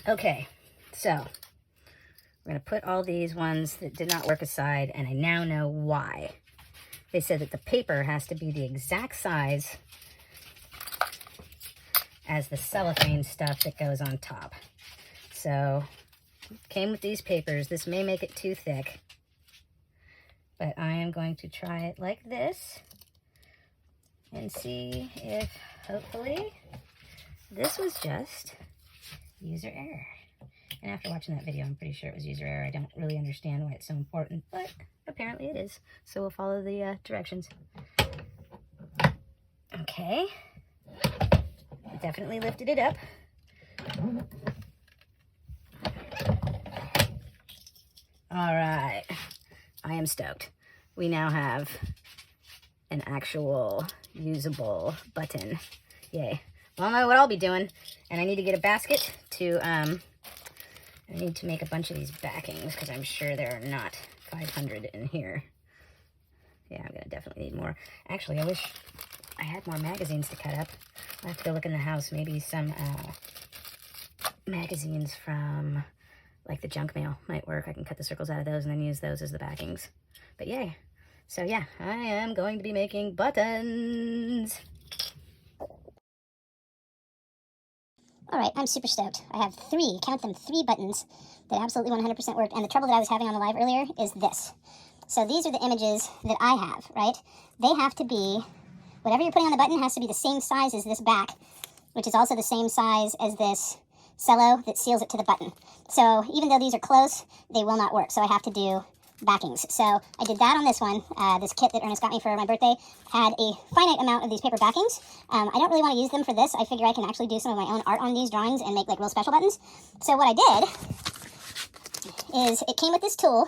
Okay, so we're going to put all these ones that did not work aside, and I now know why. They said that the paper has to be the exact size as the cellophane stuff that goes on top. So, came with these papers. This may make it too thick, but I am going to try it like this and see if, hopefully, this was just user error. And after watching that video, I'm pretty sure it was user error. I don't really understand why it's so important, but apparently it is. So we'll follow the directions. Okay. Definitely lifted it up. All right. I am stoked. We now have an actual usable button. Yay. Well, I know what I'll be doing. And I need to get a basket to, I need to make a bunch of these backings because I'm sure there are not 500 in here. Yeah, I'm going to definitely need more. Actually, I wish I had more magazines to cut up. I'll have to go look in the house. Maybe some magazines from, like, the junk mail might work. I can cut the circles out of those and then use those as the backings. But yay. So yeah, I am going to be making buttons. All right, I'm super stoked. I have count them, 3 buttons that absolutely 100% work. And the trouble that I was having on the live earlier is this. So these are the images that I have, right? They have to be, whatever you're putting on the button has to be the same size as this back, which is also the same size as this cello that seals it to the button. So even though these are close, they will not work. So I have to do backings. So I did that on this one. This kit that Ernest got me for my birthday had a finite amount of these paper backings. I don't really want to use them for this. I figure I can actually do some of my own art on these drawings and make like real special buttons. So what I did is it came with this tool,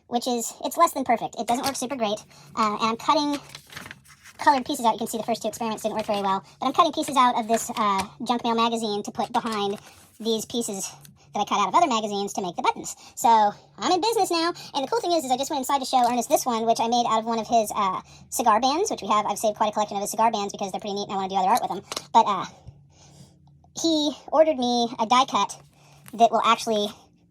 which is, it's less than perfect. It doesn't work super great. And I'm cutting colored pieces out. You can see the first 2 experiments didn't work very well. But I'm cutting pieces out of this junk mail magazine to put behind these pieces that I cut out of other magazines to make the buttons. So I'm in business now. And the cool thing is I just went inside to show Ernest this one, which I made out of one of his cigar bands, which I've saved quite a collection of his cigar bands because they're pretty neat and I want to do other art with them. But he ordered me a die cut that will actually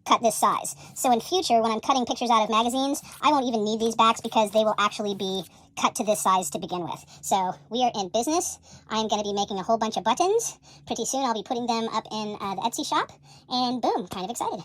cut this size. So in future, when I'm cutting pictures out of magazines, I won't even need these backs because they will actually be cut to this size to begin with. So we are in business. I'm going to be making a whole bunch of buttons. Pretty soon I'll be putting them up in the Etsy shop. And boom, kind of excited.